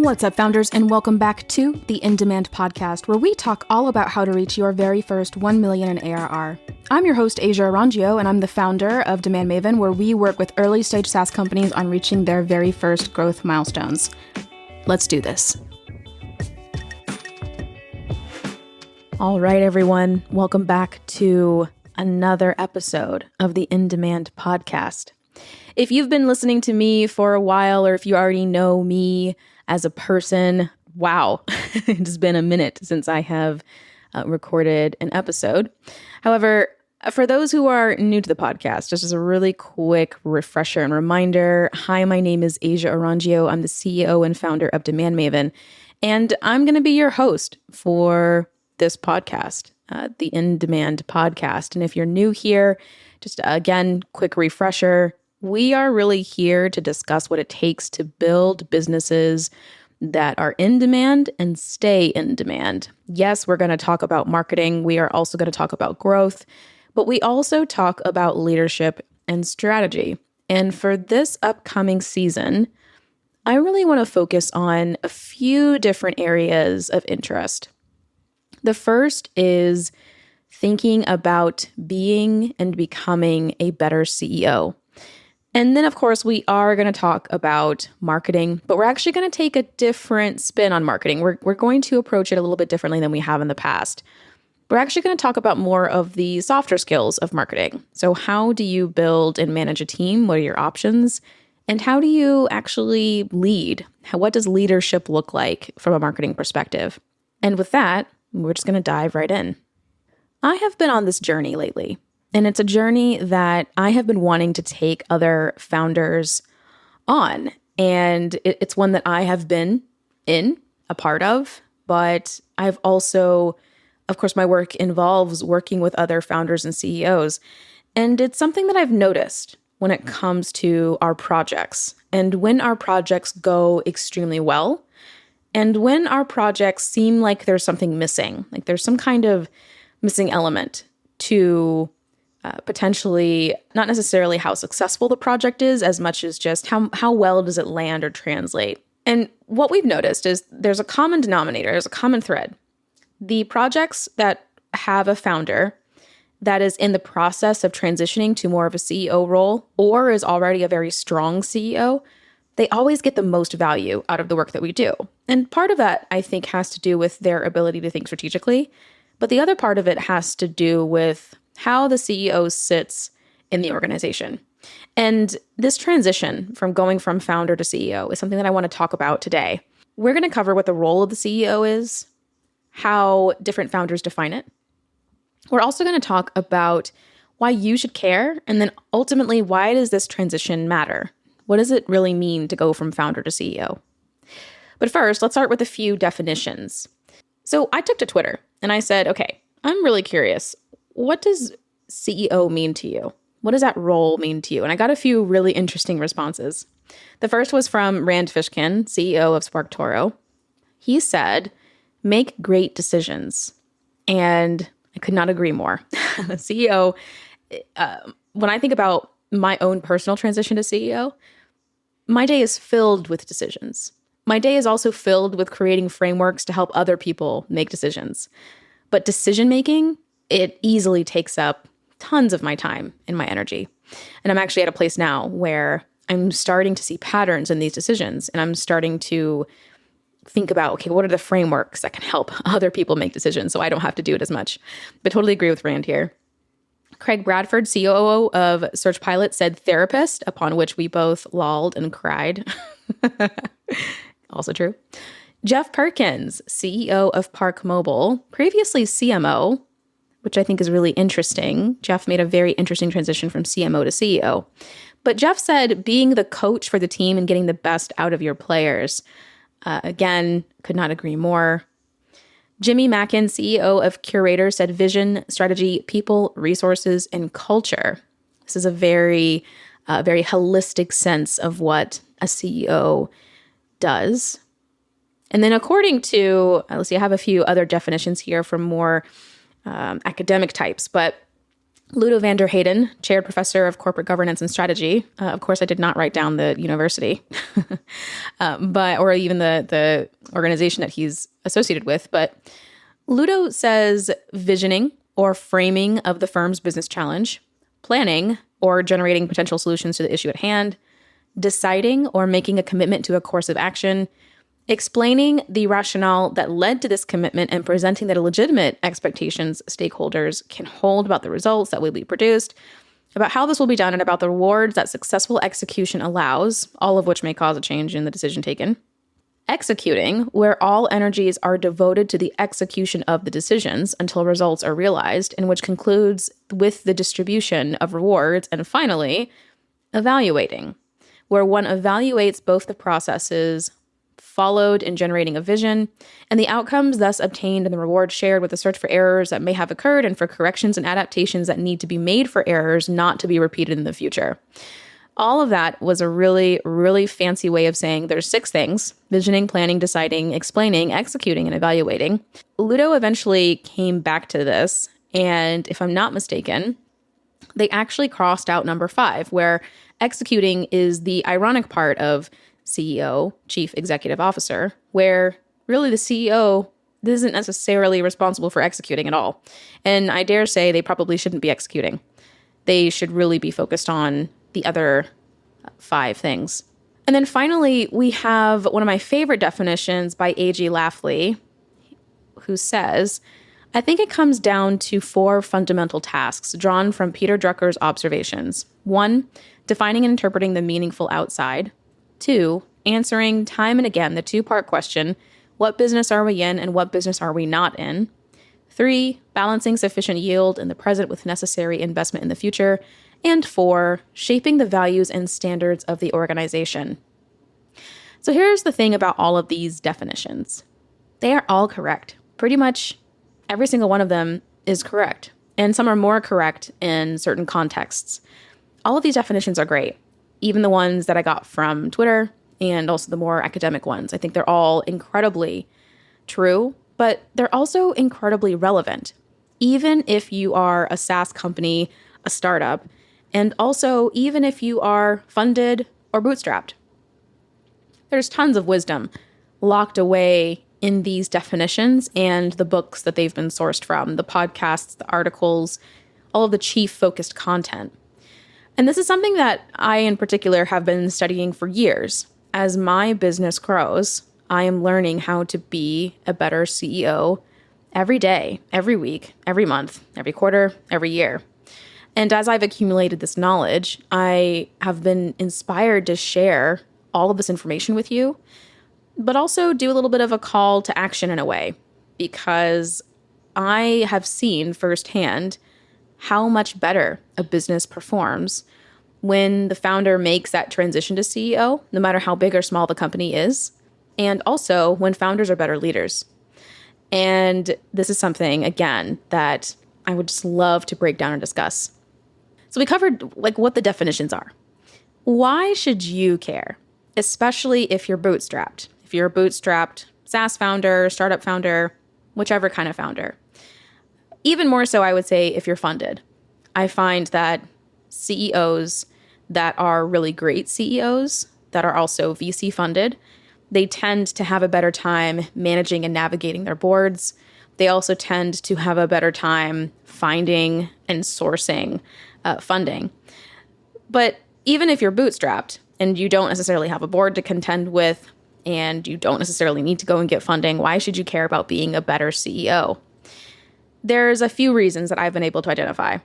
What's up, founders, and welcome back to the InDemand podcast, where we talk all about how to reach your very first 1 million in ARR. I'm your host, Asia Orangio, and I'm the founder of DemandMaven, where we work with early-stage SaaS companies on reaching their very first growth milestones. Let's do this. All right, everyone, welcome back to another episode of the InDemand podcast. If you've been listening to me for a while, or if you already know me as a person, wow, it's been a minute since I have recorded an episode. However, for those who are new to the podcast, just as a really quick refresher and reminder, hi, my name is Asia Orangio. I'm the CEO and founder of DemandMaven, and I'm going to be your host for this podcast, the InDemand podcast. And if you're new here, just again, quick refresher, we are really here to discuss what it takes to build businesses that are in demand and stay in demand. Yes, we're going to talk about marketing. We are also going to talk about growth, but we also talk about leadership and strategy. And for this upcoming season, I really want to focus on a few different areas of interest. The first is thinking about being and becoming a better CEO. And then, of course, we are going to talk about marketing, but we're actually going to take a different spin on marketing. We're going to approach it a little bit differently than we have in the past. We're actually going to talk about more of the softer skills of marketing. So how do you build and manage a team? What are your options? And how do you actually lead? What does leadership look like from a marketing perspective? And with that, we're just going to dive right in. I have been on this journey lately. And it's a journey that I have been wanting to take other founders on. And it's one that I have been a part of, but I've also, of course, my work involves working with other founders and CEOs. And it's something that I've noticed when it comes to our projects and when our projects go extremely well and when our projects seem like there's something missing, like there's some kind of missing element to potentially not necessarily how successful the project is as much as just how well does it land or translate. And what we've noticed is there's a common denominator, there's a common thread. The projects that have a founder that is in the process of transitioning to more of a CEO role or is already a very strong CEO, they always get the most value out of the work that we do. And part of that, I think, has to do with their ability to think strategically. But the other part of it has to do with how the CEO sits in the organization. And this transition from going from founder to CEO is something that I want to talk about today. We're going to cover what the role of the CEO is, how different founders define it. We're also going to talk about why you should care, and then ultimately, why does this transition matter? What does it really mean to go from founder to CEO? But first, let's start with a few definitions. So I took to Twitter and I said, okay, I'm really curious. What does CEO mean to you? What does that role mean to you? And I got a few really interesting responses. The first was from Rand Fishkin, CEO of SparkToro. He said, make great decisions. And I could not agree more. CEO, when I think about my own personal transition to CEO, my day is filled with decisions. My day is also filled with creating frameworks to help other people make decisions. But decision-making, it easily takes up tons of my time and my energy. And I'm actually at a place now where I'm starting to see patterns in these decisions. And I'm starting to think about, okay, what are the frameworks that can help other people make decisions so I don't have to do it as much? But totally agree with Rand here. Craig Bradford, COO of Search Pilot, said therapist, upon which we both lolled and cried. Also true. Jeff Perkins, CEO of Park Mobile, previously CMO, which I think is really interesting. Jeff made a very interesting transition from CMO to CEO. But Jeff said being the coach for the team and getting the best out of your players. Again, could not agree more. Jimmy Mackin, CEO of Curator, said vision, strategy, people, resources, and culture. This is a very holistic sense of what a CEO does. And then according to, let's see, I have a few other definitions here from more academic types, but Ludo van der Hayden, chaired professor of corporate governance and strategy. Of course, I did not write down the university, or even the organization that he's associated with. But Ludo says visioning or framing of the firm's business challenge, planning or generating potential solutions to the issue at hand, deciding or making a commitment to a course of action, explaining the rationale that led to this commitment and presenting the legitimate expectations stakeholders can hold about the results that will be produced, about how this will be done, and about the rewards that successful execution allows, all of which may cause a change in the decision taken. Executing, where all energies are devoted to the execution of the decisions until results are realized, and which concludes with the distribution of rewards. And finally, evaluating, where one evaluates both the processes followed in generating a vision, and the outcomes thus obtained and the rewards shared with the search for errors that may have occurred and for corrections and adaptations that need to be made for errors not to be repeated in the future. All of that was a really, really fancy way of saying there's 6 things: visioning, planning, deciding, explaining, executing, and evaluating. Ludo eventually came back to this, and if I'm not mistaken, they actually crossed out number 5, where executing is the ironic part of CEO, Chief Executive Officer, where really the CEO isn't necessarily responsible for executing at all. And I dare say they probably shouldn't be executing. They should really be focused on the other 5 things. And then finally, we have one of my favorite definitions by A.G. Lafley, who says, I think it comes down to 4 fundamental tasks drawn from Peter Drucker's observations. 1, defining and interpreting the meaningful outside. 2, answering time and again the 2-part question, what business are we in and what business are we not in? 3, balancing sufficient yield in the present with necessary investment in the future. And 4, shaping the values and standards of the organization. So here's the thing about all of these definitions. They are all correct. Pretty much every single one of them is correct. And some are more correct in certain contexts. All of these definitions are great. Even the ones that I got from Twitter and also the more academic ones. I think they're all incredibly true, but they're also incredibly relevant. Even if you are a SaaS company, a startup, and also even if you are funded or bootstrapped. There's tons of wisdom locked away in these definitions and the books that they've been sourced from, the podcasts, the articles, all of the chief focused content. And this is something that I, in particular, have been studying for years. As my business grows, I am learning how to be a better CEO every day, every week, every month, every quarter, every year. And as I've accumulated this knowledge, I have been inspired to share all of this information with you, but also do a little bit of a call to action in a way, because I have seen firsthand how much better a business performs when the founder makes that transition to CEO, no matter how big or small the company is, and also when founders are better leaders. And this is something, again, that I would just love to break down and discuss. So we covered what the definitions are. Why should you care? Especially if you're bootstrapped. If you're a bootstrapped SaaS founder, startup founder, whichever kind of founder. Even more so, I would say, if you're funded. I find that CEOs that are really great CEOs, that are also VC funded, they tend to have a better time managing and navigating their boards. They also tend to have a better time finding and sourcing funding. But even if you're bootstrapped and you don't necessarily have a board to contend with, and you don't necessarily need to go and get funding, why should you care about being a better CEO? There's a few reasons that I've been able to identify.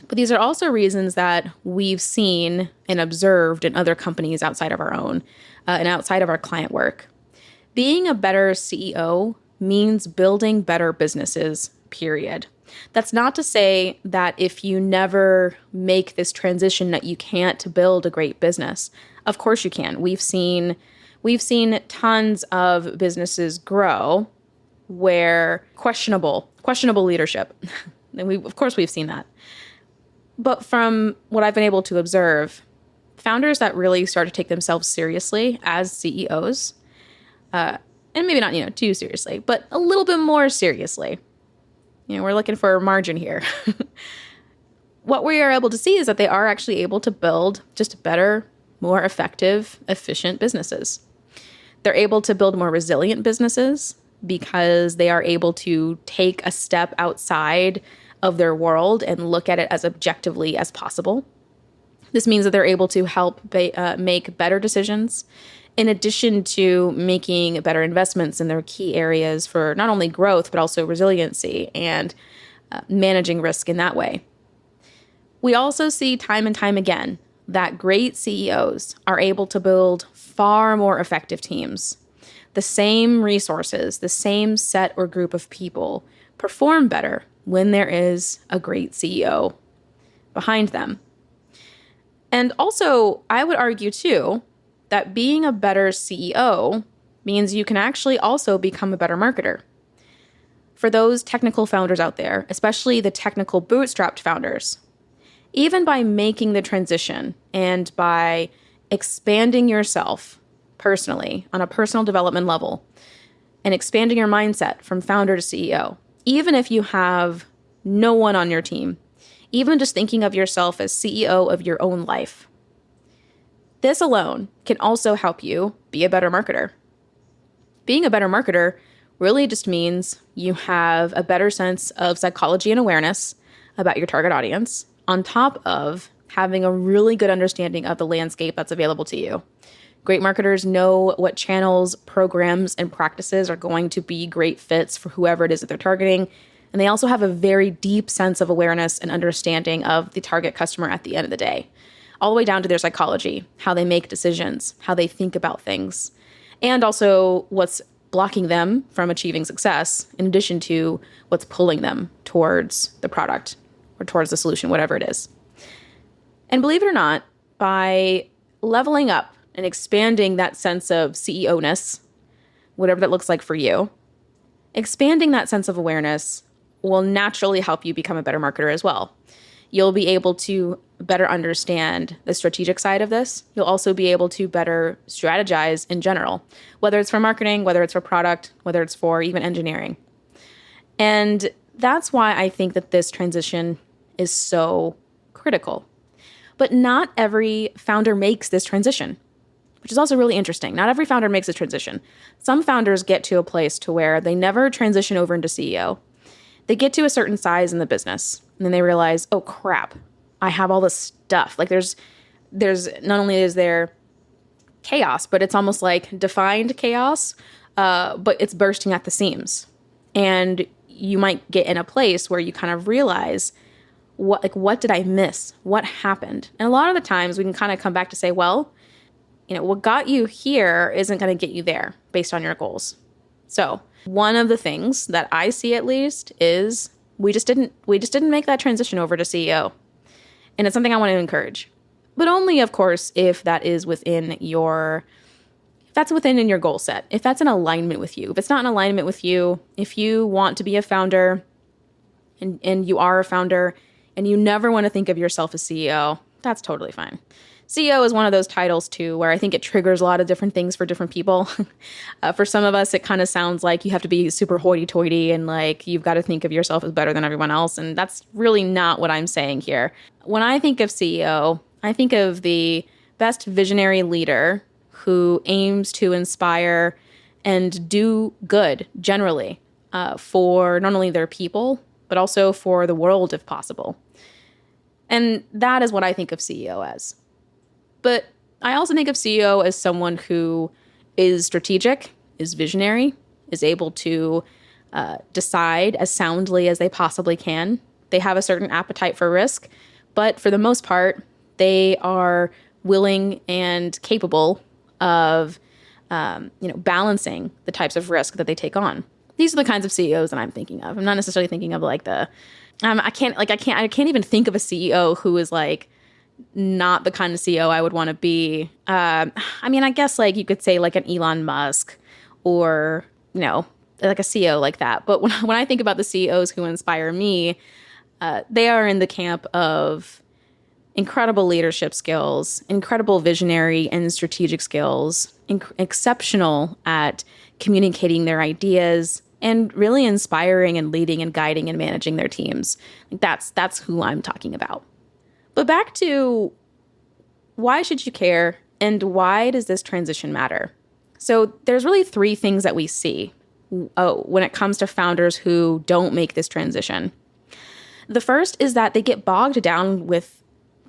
But these are also reasons that we've seen and observed in other companies outside of our own and outside of our client work. Being a better CEO means building better businesses, period. That's not to say that if you never make this transition that you can't build a great business. Of course you can. We've seen tons of businesses grow where questionable leadership. And we've seen that. But from what I've been able to observe, founders that really start to take themselves seriously as CEOs, and maybe not, too seriously, but a little bit more seriously. We're looking for a margin here. what we are able to see is that they are actually able to build just better, more effective, efficient businesses. They're able to build more resilient businesses because they are able to take a step outside of their world and look at it as objectively as possible. This means that they're able to help make better decisions in addition to making better investments in their key areas for not only growth, but also resiliency and managing risk in that way. We also see time and time again that great CEOs are able to build far more effective teams. The same resources, the same set or group of people perform better when there is a great CEO behind them. And also, I would argue too, that being a better CEO means you can actually also become a better marketer. For those technical founders out there, especially the technical bootstrapped founders, even by making the transition and by expanding yourself personally on a personal development level and expanding your mindset from founder to CEO, even if you have no one on your team, even just thinking of yourself as CEO of your own life, this alone can also help you be a better marketer. Being a better marketer really just means you have a better sense of psychology and awareness about your target audience, on top of having a really good understanding of the landscape that's available to you. Great marketers know what channels, programs, and practices are going to be great fits for whoever it is that they're targeting. And they also have a very deep sense of awareness and understanding of the target customer at the end of the day, all the way down to their psychology, how they make decisions, how they think about things, and also what's blocking them from achieving success, in addition to what's pulling them towards the product or towards the solution, whatever it is. And believe it or not, by leveling up and expanding that sense of CEO-ness, whatever that looks like for you, expanding that sense of awareness will naturally help you become a better marketer as well. You'll be able to better understand the strategic side of this. You'll also be able to better strategize in general, whether it's for marketing, whether it's for product, whether it's for even engineering. And that's why I think that this transition is so critical. But not every founder makes this transition, which is also really interesting. Not every founder makes this transition. Some founders get to a place to where they never transition over into CEO. They get to a certain size in the business, and then they realize, oh crap, I have all this stuff. Like there's not only is there chaos, but it's almost like defined chaos, but it's bursting at the seams. And you might get in a place where you kind of realize, what did I miss? What happened? And a lot of the times we can kind of come back to say, well, what got you here isn't going to get you there based on your goals. So one of the things that I see, at least, is we just didn't make that transition over to CEO. And it's something I want to encourage, but only, of course, if that is within in your goal set, if that's in alignment with you. If it's not in alignment with you, if you want to be a founder and you are a founder and you never want to think of yourself as CEO, that's totally fine. CEO is one of those titles too, where I think it triggers a lot of different things for different people. For some of us, it kind of sounds like you have to be super hoity-toity and like you've got to think of yourself as better than everyone else. And that's really not what I'm saying here. When I think of CEO, I think of the best visionary leader who aims to inspire and do good generally for not only their people, but also for the world if possible. And that is what I think of CEO as. But I also think of CEO as someone who is strategic, is visionary, is able to decide as soundly as they possibly can. They have a certain appetite for risk, but for the most part, they are willing and capable of balancing the types of risk that they take on. These are the kinds of CEOs that I'm thinking of. I'm not necessarily thinking of like I can't even think of a CEO who is like not the kind of CEO I would want to be. I guess like you could say like an Elon Musk or, like a CEO like that. But when I think about the CEOs who inspire me, they are in the camp of incredible leadership skills, incredible visionary and strategic skills, exceptional at communicating their ideas, and really inspiring and leading and guiding and managing their teams. That's who I'm talking about. But back to why should you care and why does this transition matter? So there's really three things that we see when it comes to founders who don't make this transition. The first is that they get bogged down with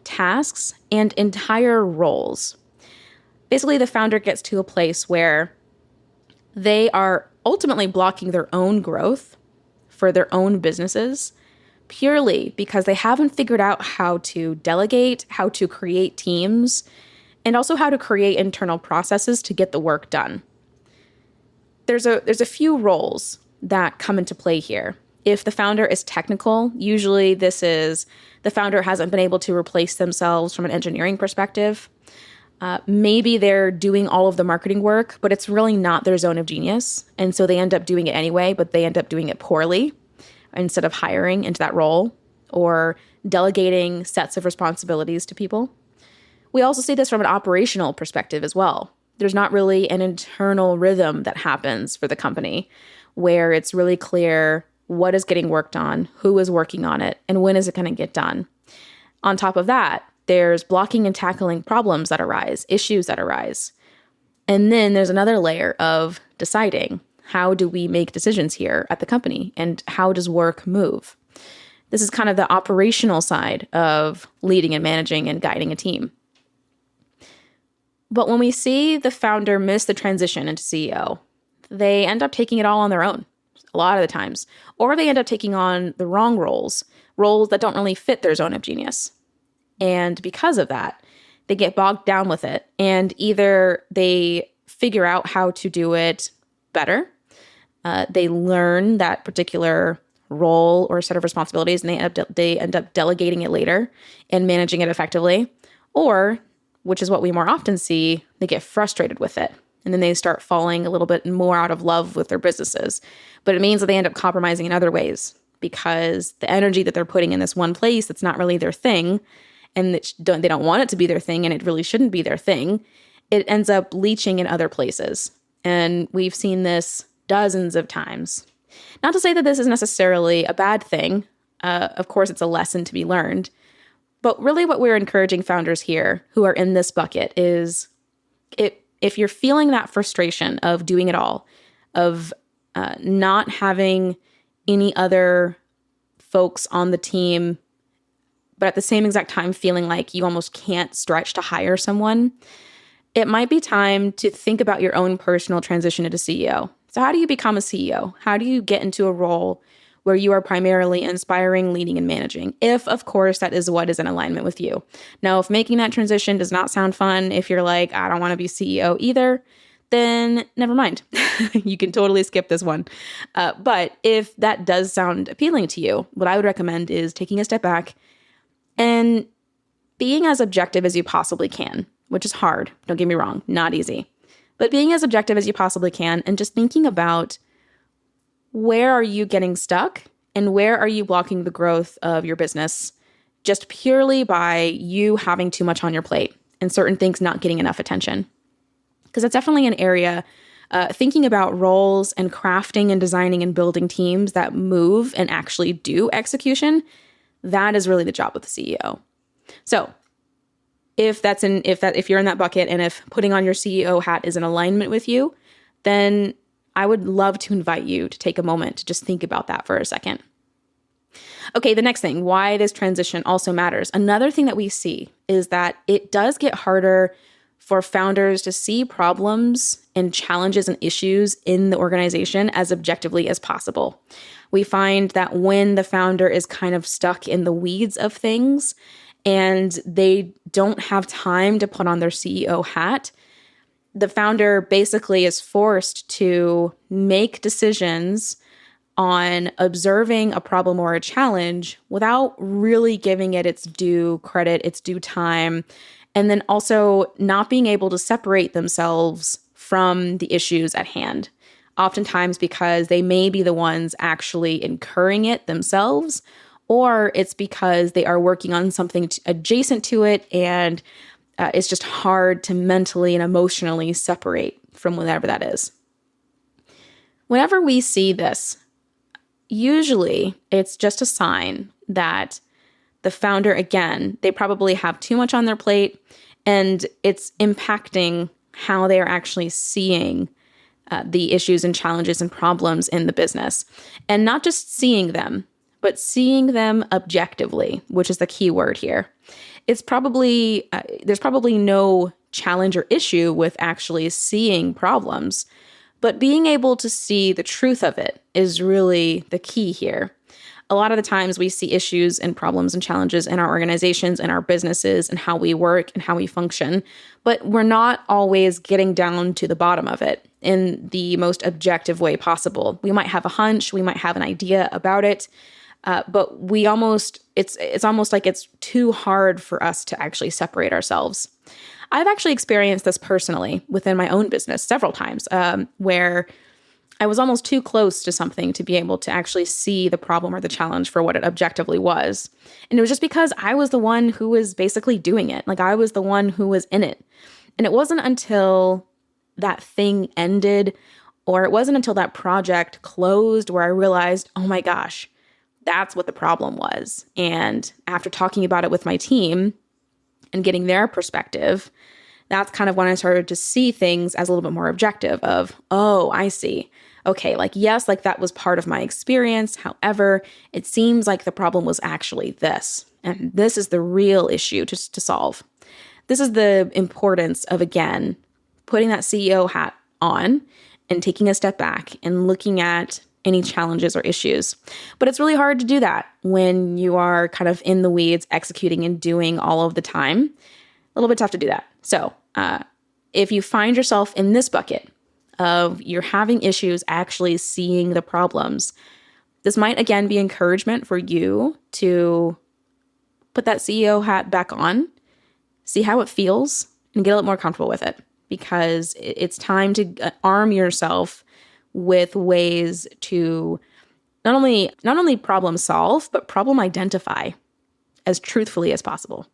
tasks and entire roles. Basically, the founder gets to a place where they are ultimately blocking their own growth for their own businesses purely because they haven't figured out how to delegate, how to create teams, and also how to create internal processes to get the work done. There's a few roles that come into play here. If the founder is technical, usually this is the founder hasn't been able to replace themselves from an engineering perspective. Maybe they're doing all of the marketing work, but it's really not their zone of genius. And so they end up doing it anyway, but they end up doing it poorly instead of hiring into that role or delegating sets of responsibilities to people. We also see this from an operational perspective as well. There's not really an internal rhythm that happens for the company where it's really clear what is getting worked on, who is working on it, and when is it going to get done. On top of that, there's blocking and tackling problems that arise, issues that arise. And then there's another layer of deciding, how do we make decisions here at the company and how does work move? This is kind of the operational side of leading and managing and guiding a team. But when we see the founder miss the transition into CEO, they end up taking it all on their own a lot of the times, or they end up taking on the wrong roles that don't really fit their zone of genius. And because of that, they get bogged down with it. And either they figure out how to do it better, they learn that particular role or set of responsibilities, and they end up delegating it later and managing it effectively. Or, which is what we more often see, they get frustrated with it. And then they start falling a little bit more out of love with their businesses. But it means that they end up compromising in other ways because the energy that they're putting in this one place that's not really their thing, and they don't want it to be their thing, and it really shouldn't be their thing, it ends up leaching in other places. And we've seen this dozens of times. Not to say that this is necessarily a bad thing. Of course, it's a lesson to be learned. But really what we're encouraging founders here who are in this bucket is if you're feeling that frustration of doing it all, of not having any other folks on the team, but at the same exact time feeling like you almost can't stretch to hire someone, it might be time to think about your own personal transition into CEO. So how do you become a CEO? How do you get into a role where you are primarily inspiring, leading, and managing? If, of course, that is what is in alignment with you. Now, if making that transition does not sound fun, if you're like, I don't want to be CEO either, then never mind. You can totally skip this one. But if that does sound appealing to you, what I would recommend is taking a step back and being as objective as you possibly can, which is hard. Don't get me wrong, not easy. But being as objective as you possibly can and just thinking about where are you getting stuck and where are you blocking the growth of your business just purely by you having too much on your plate and certain things not getting enough attention. Because that's definitely an area, thinking about roles and crafting and designing and building teams that move and actually do execution, that is really the job of the CEO. So if you're in that bucket and if putting on your CEO hat is in alignment with you, then I would love to invite you to take a moment to just think about that for a second. Okay, the next thing, why this transition also matters. Another thing that we see is that it does get harder for founders to see problems and challenges and issues in the organization as objectively as possible. We find that when the founder is kind of stuck in the weeds of things and they don't have time to put on their CEO hat, the founder basically is forced to make decisions on observing a problem or a challenge without really giving it its due credit, its due time, and then also not being able to separate themselves from the issues at hand. Oftentimes because they may be the ones actually incurring it themselves, or it's because they are working on something adjacent to it and it's just hard to mentally and emotionally separate from whatever that is. Whenever we see this, usually it's just a sign that the founder, again, they probably have too much on their plate, and it's impacting how they are actually seeing the issues and challenges and problems in the business. And not just seeing them, but seeing them objectively, which is the key word here. It's probably, there's probably no challenge or issue with actually seeing problems, but being able to see the truth of it is really the key here. A lot of the times we see issues and problems and challenges in our organizations and our businesses and how we work and how we function, but we're not always getting down to the bottom of it in the most objective way possible. We might have a hunch, we might have an idea about it, but it's almost like it's too hard for us to actually separate ourselves. I've actually experienced this personally within my own business several times, where I was almost too close to something to be able to actually see the problem or the challenge for what it objectively was. And it was just because I was the one who was basically doing it. Like, I was the one who was in it. And it wasn't until that thing ended, or it wasn't until that project closed, where I realized, oh my gosh, that's what the problem was. And after talking about it with my team and getting their perspective, that's kind of when I started to see things as a little bit more objective of, oh, I see. Okay, like, yes, like that was part of my experience. However, it seems like the problem was actually this. And this is the real issue to solve. This is the importance of, again, putting that CEO hat on and taking a step back and looking at any challenges or issues. But it's really hard to do that when you are kind of in the weeds, executing and doing all of the time. A little bit tough to do that. So if you find yourself in this bucket of you're having issues actually seeing the problems, this might, again, be encouragement for you to put that CEO hat back on, see how it feels, and get a little more comfortable with it, because it's time to arm yourself with ways to not only problem solve, but problem identify as truthfully as possible.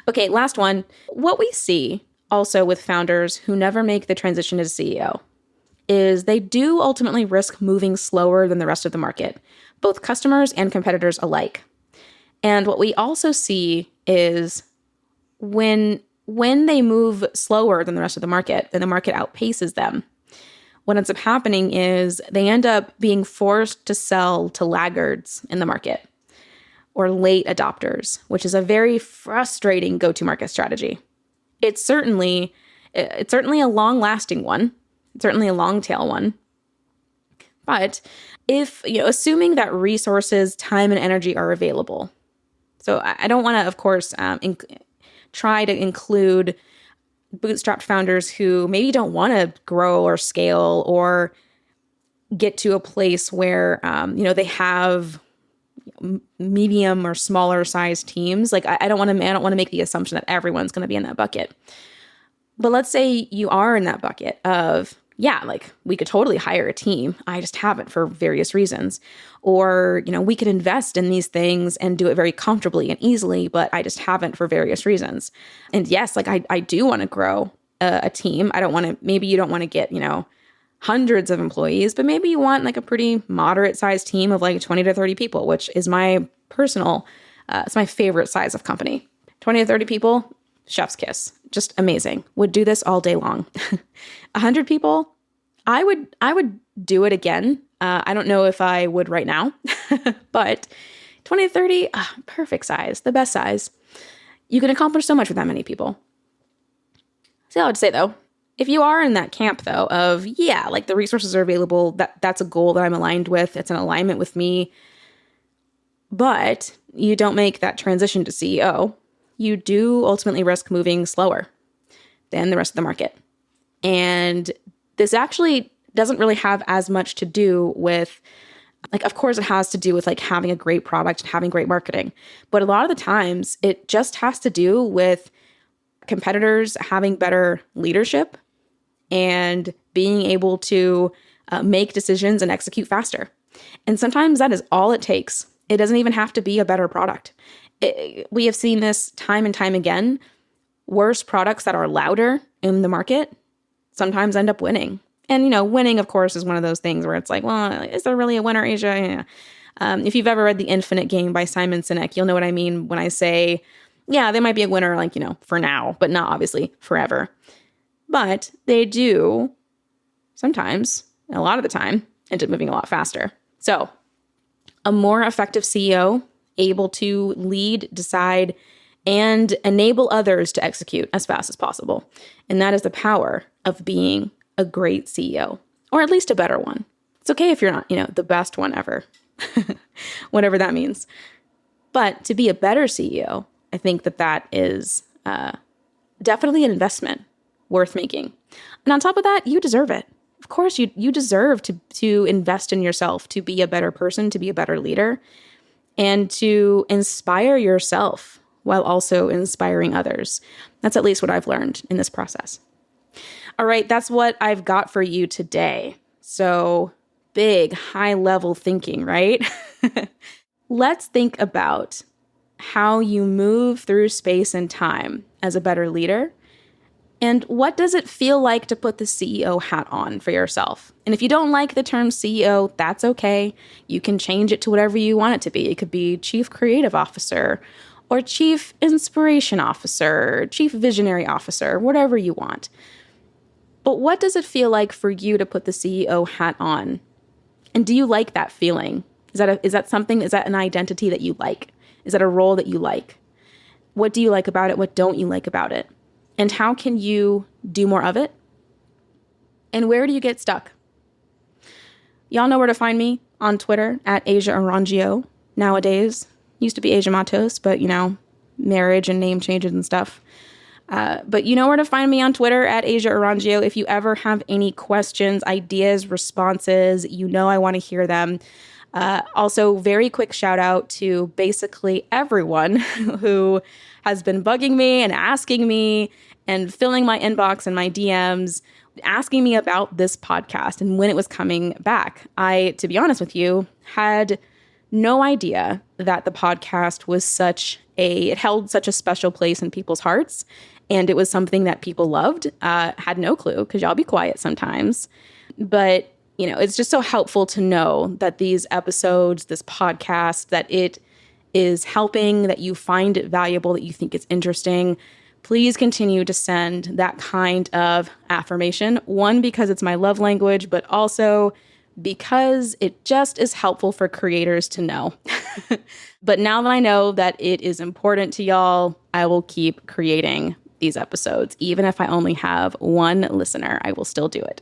Okay, last one. What we see also with founders who never make the transition to CEO is they do ultimately risk moving slower than the rest of the market, both customers and competitors alike. And what we also see is when they move slower than the rest of the market, then the market outpaces them. What ends up happening is they end up being forced to sell to laggards in the market or late adopters, which is a very frustrating go-to-market strategy. It's certainly a long-lasting one. It's certainly a long-tail one. But if, assuming that resources, time, and energy are available. So I don't want to, of course, try to include bootstrapped founders who maybe don't want to grow or scale or get to a place where, they have medium or smaller size teams. Like, I don't want to make the assumption that everyone's going to be in that bucket. But let's say you are in that bucket of, we could totally hire a team. I just haven't for various reasons. Or, we could invest in these things and do it very comfortably and easily, but I just haven't for various reasons. And yes, I do want to grow a team. Maybe you don't want to get, hundreds of employees, but maybe you want like a pretty moderate sized team of like 20 to 30 people, which is my personal, it's my favorite size of company. 20 to 30 people, chef's kiss. Just amazing. Would do this all day long. 100 people, I would do it again. I don't know if I would right now, but 20 to 30, perfect size, the best size. You can accomplish so much with that many people. So I would say though, if you are in that camp though of, the resources are available, that's a goal that I'm aligned with. It's an alignment with me, but you don't make that transition to CEO, you do ultimately risk moving slower than the rest of the market. And this actually doesn't really have as much to do with, of course it has to do with having a great product and having great marketing. But a lot of the times it just has to do with competitors having better leadership and being able to make decisions and execute faster. And sometimes that is all it takes. It doesn't even have to be a better product. We have seen this time and time again. Worse products that are louder in the market sometimes end up winning. And, winning, of course, is one of those things where it's like, well, is there really a winner, Asia? Yeah. If you've ever read The Infinite Game by Simon Sinek, you'll know what I mean when I say, yeah, they might be a winner, like, for now, but not obviously forever. But they do sometimes, a lot of the time, end up moving a lot faster. So a more effective CEO, able to lead, decide, and enable others to execute as fast as possible. And that is the power of being a great CEO, or at least a better one. It's okay if you're not, the best one ever, whatever that means. But to be a better CEO, I think that is definitely an investment worth making. And on top of that, you deserve it. Of course, you deserve to invest in yourself, to be a better person, to be a better leader, and to inspire yourself while also inspiring others. That's at least what I've learned in this process. All right, that's what I've got for you today. So big, high-level thinking, right? Let's think about how you move through space and time as a better leader. And what does it feel like to put the CEO hat on for yourself? And if you don't like the term CEO, that's okay. You can change it to whatever you want it to be. It could be Chief Creative Officer, or Chief Inspiration Officer, Chief Visionary Officer, whatever you want. But what does it feel like for you to put the CEO hat on? And do you like that feeling? Is that an identity that you like? Is that a role that you like? What do you like about it? What don't you like about it? And how can you do more of it? And where do you get stuck? Y'all know where to find me on Twitter at Asia Orangio nowadays. Used to be Asia Matos, but marriage and name changes and stuff. But you know where to find me on Twitter at Asia Orangio. If you ever have any questions, ideas, responses, I want to hear them. Also, very quick shout out to basically everyone who has been bugging me and asking me and filling my inbox and my DMs, asking me about this podcast and when it was coming back. I, to be honest with you, had no idea that the podcast was it held such a special place in people's hearts. And it was something that people loved. Had no clue, because y'all be quiet sometimes. But, it's just so helpful to know that these episodes, this podcast, that it is helping, that you find it valuable, that you think it's interesting. Please continue to send that kind of affirmation. One, because it's my love language, but also because it just is helpful for creators to know. But now that I know that it is important to y'all, I will keep creating these episodes. Even if I only have one listener, I will still do it.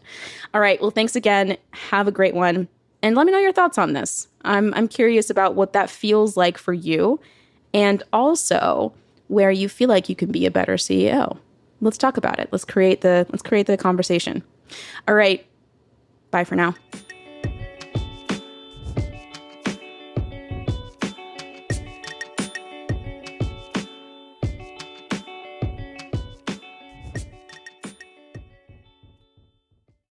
All right. Well, thanks again. Have a great one. And let me know your thoughts on this. I'm curious about what that feels like for you, and also where you feel like you can be a better CEO. Let's talk about it. Let's create the conversation. All right. Bye for now.